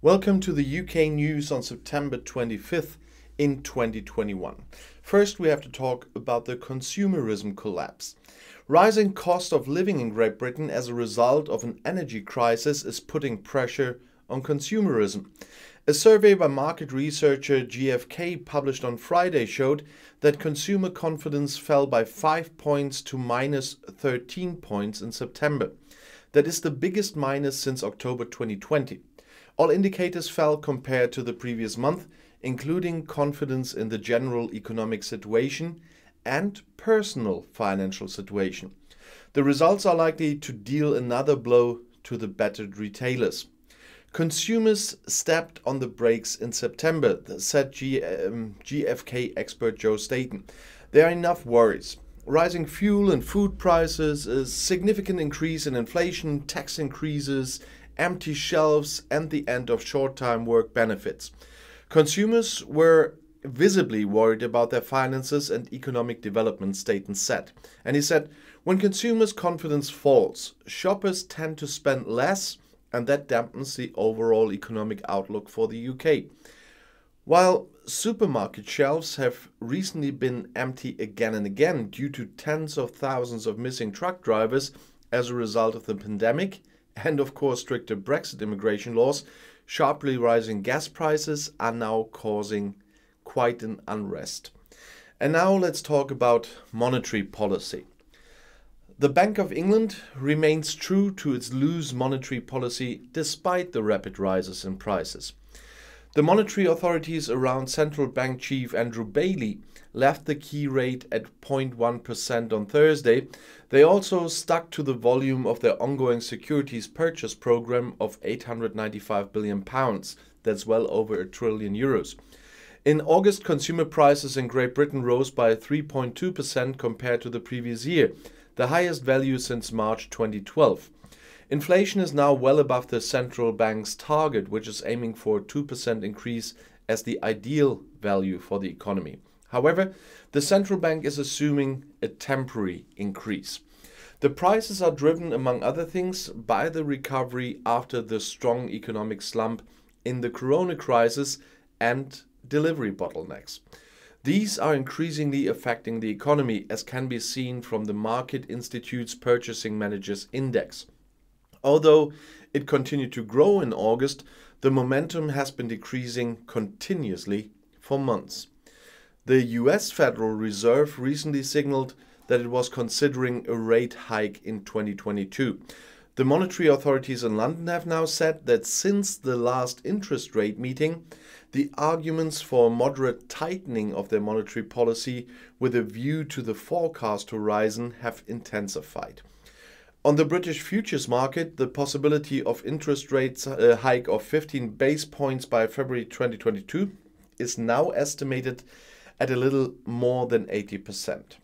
Welcome to the UK news on September 25th in 2021. First, we have to talk about the consumerism collapse. Rising cost of living in Great Britain as a result of an energy crisis is putting pressure on consumerism. A survey by market researcher GfK published on Friday showed that consumer confidence fell by 5 points to minus 13 points in September. That is the biggest minus since October 2020. All indicators fell compared to the previous month, including confidence in the general economic situation and personal financial situation. The results are likely to deal another blow to the battered retailers. Consumers stepped on the brakes in September, said GfK expert Joe Staton. There are enough worries. Rising fuel and food prices, a significant increase in inflation, tax increases, empty shelves, and the end of short-time work benefits. Consumers were visibly worried about their finances and economic development, Staton said. And he said, when consumers' confidence falls, shoppers tend to spend less, and that dampens the overall economic outlook for the UK. While supermarket shelves have recently been empty again and again due to tens of thousands of missing truck drivers as a result of the pandemic, and of course stricter Brexit immigration laws, sharply rising gas prices are now causing quite an unrest. And now let's talk about monetary policy. The Bank of England remains true to its loose monetary policy despite the rapid rises in prices. The monetary authorities around Central Bank Chief Andrew Bailey left the key rate at 0.1% on Thursday. They also stuck to the volume of their ongoing securities purchase program of £895 billion. That's well over €1 trillion. In August, consumer prices in Great Britain rose by 3.2% compared to the previous year, the highest value since March 2012. Inflation is now well above the central bank's target, which is aiming for a 2% increase as the ideal value for the economy. However, the central bank is assuming a temporary increase. The prices are driven, among other things, by the recovery after the strong economic slump in the corona crisis and delivery bottlenecks. These are increasingly affecting the economy, as can be seen from the Market Institute's Purchasing Managers Index. Although it continued to grow in August, the momentum has been decreasing continuously for months. The US Federal Reserve recently signaled that it was considering a rate hike in 2022. The monetary authorities in London have now said that since the last interest rate meeting, the arguments for a moderate tightening of their monetary policy with a view to the forecast horizon have intensified. On the British futures market, the possibility of interest rates hike of 15 base points by February 2022 is now estimated at a little more than 80%.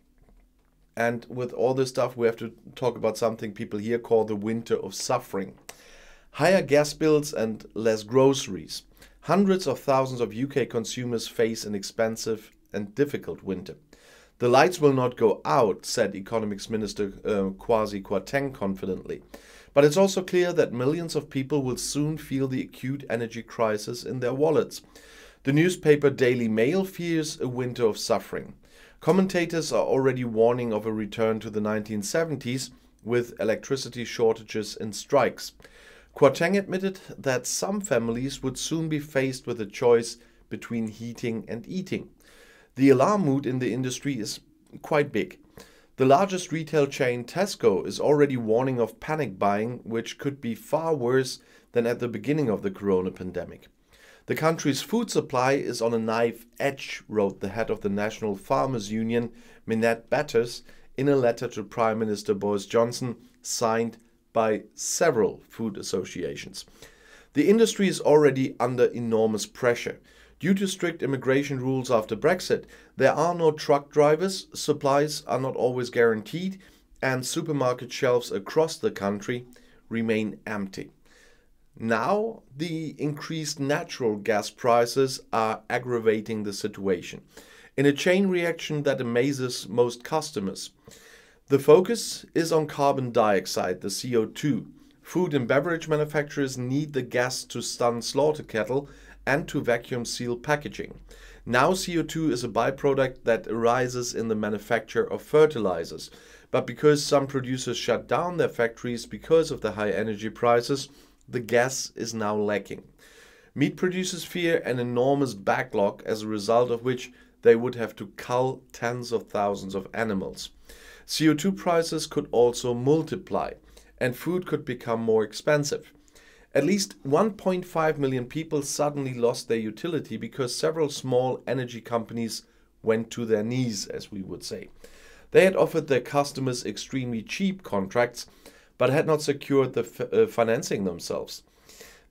And with all this stuff, we have to talk about something people here call the winter of suffering. Higher gas bills and less groceries. Hundreds of thousands of UK consumers face an expensive and difficult winter. The lights will not go out, said Economics Minister Kwasi Kwarteng confidently. But it's also clear that millions of people will soon feel the acute energy crisis in their wallets. The newspaper Daily Mail fears a winter of suffering. Commentators are already warning of a return to the 1970s with electricity shortages and strikes. Kwarteng admitted that some families would soon be faced with a choice between heating and eating. The alarm mood in the industry is quite big. The largest retail chain, Tesco, is already warning of panic buying, which could be far worse than at the beginning of the corona pandemic. The country's food supply is on a knife edge, wrote the head of the National Farmers Union, Minette Batters, in a letter to Prime Minister Boris Johnson, signed by several food associations. The industry is already under enormous pressure. Due to strict immigration rules after Brexit, there are no truck drivers, supplies are not always guaranteed, and supermarket shelves across the country remain empty. Now, the increased natural gas prices are aggravating the situation, in a chain reaction that amazes most customers. The focus is on carbon dioxide, the CO2, Food and beverage manufacturers need the gas to stun slaughter cattle and to vacuum seal packaging. Now CO2 is a byproduct that arises in the manufacture of fertilizers. But because some producers shut down their factories because of the high energy prices, the gas is now lacking. Meat producers fear an enormous backlog, as a result of which they would have to cull tens of thousands of animals. CO2 prices could also multiply, and food could become more expensive. At least 1.5 million people suddenly lost their utility because several small energy companies went to their knees, as we would say. They had offered their customers extremely cheap contracts, but had not secured the financing themselves.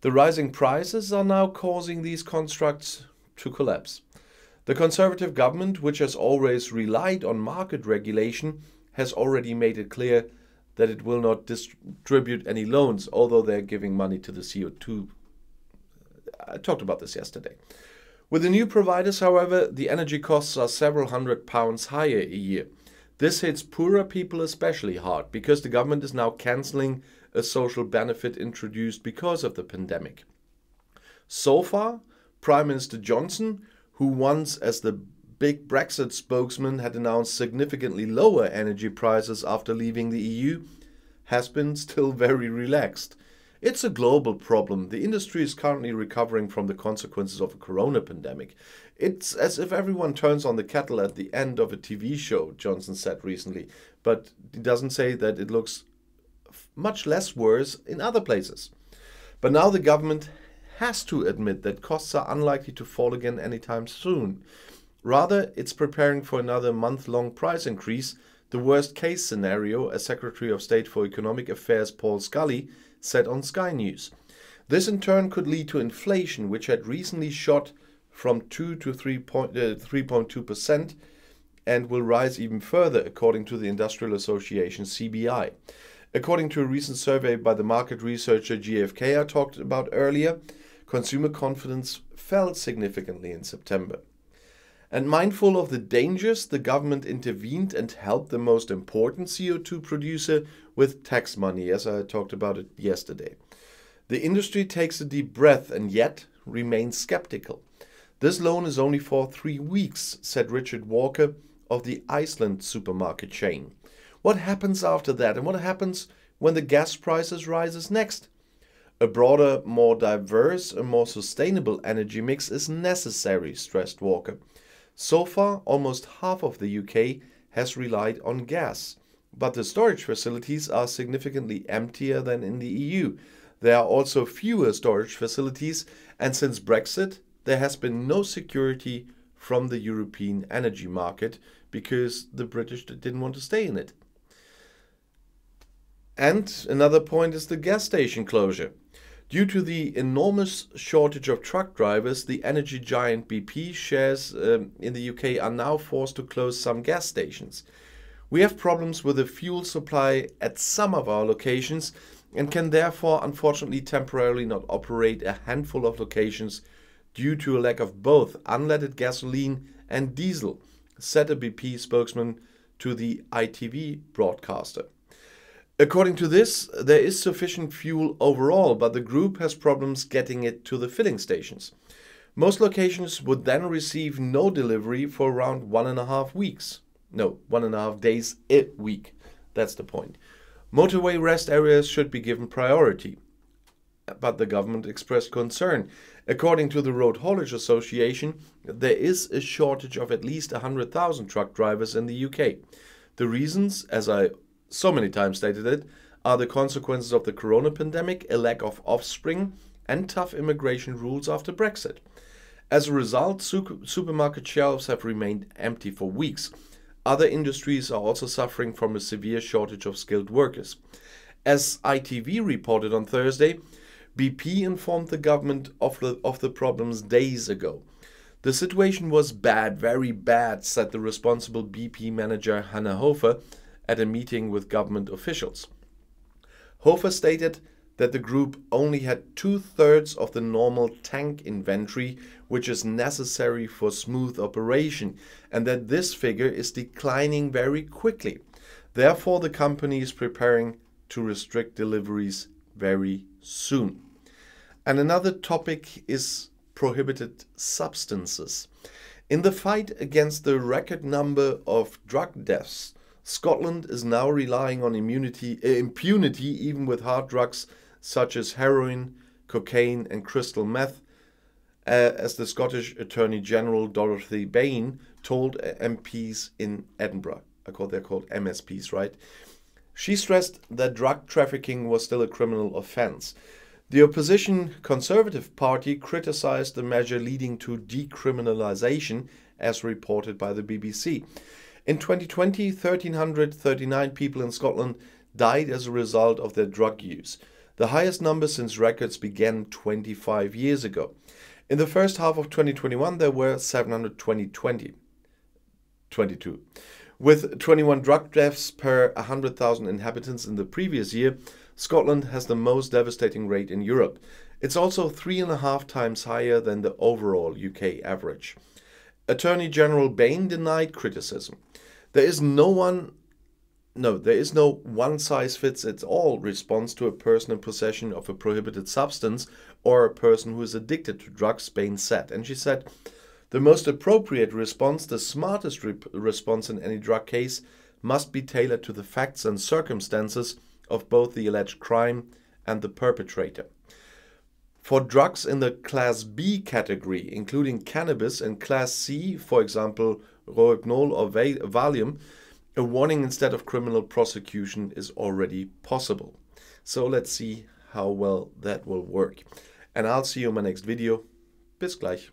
The rising prices are now causing these constructs to collapse. The Conservative government, which has always relied on market regulation, has already made it clear that it will not distribute any loans, although they're giving money to the CO2. I talked about this yesterday. With the new providers, however, the energy costs are several £100 higher a year. This hits poorer people especially hard, because the government is now cancelling a social benefit introduced because of the pandemic. So far, Prime Minister Johnson, who once as the big Brexit spokesman had announced significantly lower energy prices after leaving the EU, has been still very relaxed. It's a global problem. The industry is currently recovering from the consequences of a corona pandemic. It's as if everyone turns on the kettle at the end of a TV show, Johnson said recently, but he doesn't say that it looks much less worse in other places. But now the government has to admit that costs are unlikely to fall again anytime soon. Rather, it's preparing for another month-long price increase, the worst-case scenario, as Secretary of State for Economic Affairs Paul Scully said on Sky News. This in turn could lead to inflation, which had recently shot from 2 to 3.2% and will rise even further, according to the Industrial Association CBI. According to a recent survey by the market researcher GfK I talked about earlier, consumer confidence fell significantly in September. And mindful of the dangers, the government intervened and helped the most important CO2 producer with tax money, as I talked about it yesterday. The industry takes a deep breath and yet remains skeptical. This loan is only for 3 weeks, said Richard Walker of the Iceland supermarket chain. What happens after that, and what happens when the gas prices rises next? A broader, more diverse and more sustainable energy mix is necessary, stressed Walker. So far, almost half of the UK has relied on gas, but the storage facilities are significantly emptier than in the EU. There are also fewer storage facilities, and since Brexit, there has been no security from the European energy market because the British didn't want to stay in it. And another point is the gas station closure. Due to the enormous shortage of truck drivers, the energy giant BP shares in the UK are now forced to close some gas stations. We have problems with the fuel supply at some of our locations and can therefore unfortunately temporarily not operate a handful of locations due to a lack of both unleaded gasoline and diesel, said a BP spokesman to the ITV broadcaster. According to this, there is sufficient fuel overall, but the group has problems getting it to the filling stations. Most locations would then receive no delivery for around 1.5 weeks. No, 1.5 days a week. That's the point. Motorway rest areas should be given priority. But the government expressed concern. According to the Road Haulage Association, there is a shortage of at least 100,000 truck drivers in the UK. The reasons, as I so many times stated it, are the consequences of the corona pandemic, a lack of offspring, and tough immigration rules after Brexit. As a result, supermarket shelves have remained empty for weeks. Other industries are also suffering from a severe shortage of skilled workers. As ITV reported on Thursday, BP informed the government of the problems days ago. The situation was bad, very bad, said the responsible BP manager Hannah Hofer at a meeting with government officials. Hofer stated that the group only had 2/3 of the normal tank inventory, which is necessary for smooth operation, and that this figure is declining very quickly. Therefore, the company is preparing to restrict deliveries very soon. And another topic is prohibited substances. In the fight against the record number of drug deaths, Scotland is now relying on impunity even with hard drugs such as heroin, cocaine and crystal meth, as the Scottish Attorney General Dorothy Bain told MPs in Edinburgh. They're called MSPs, right? She stressed that drug trafficking was still a criminal offence. The opposition Conservative Party criticized the measure, leading to decriminalization, as reported by the BBC. In 2020, 1,339 people in Scotland died as a result of their drug use, the highest number since records began 25 years ago. In the first half of 2021, there were 722. With 21 drug deaths per 100,000 inhabitants in the previous year, Scotland has the most devastating rate in Europe. It's also 3.5 times higher than the overall UK average. Attorney General Bain denied criticism. There is no one-size-fits-all response to a person in possession of a prohibited substance or a person who is addicted to drugs, Bain said. And she said, the most appropriate response, the smartest response in any drug case, must be tailored to the facts and circumstances of both the alleged crime and the perpetrator. For drugs in the Class B category, including cannabis, and Class C, for example, Rohypnol or Valium, a warning instead of criminal prosecution is already possible. So let's see how well that will work. And I'll see you in my next video. Bis gleich.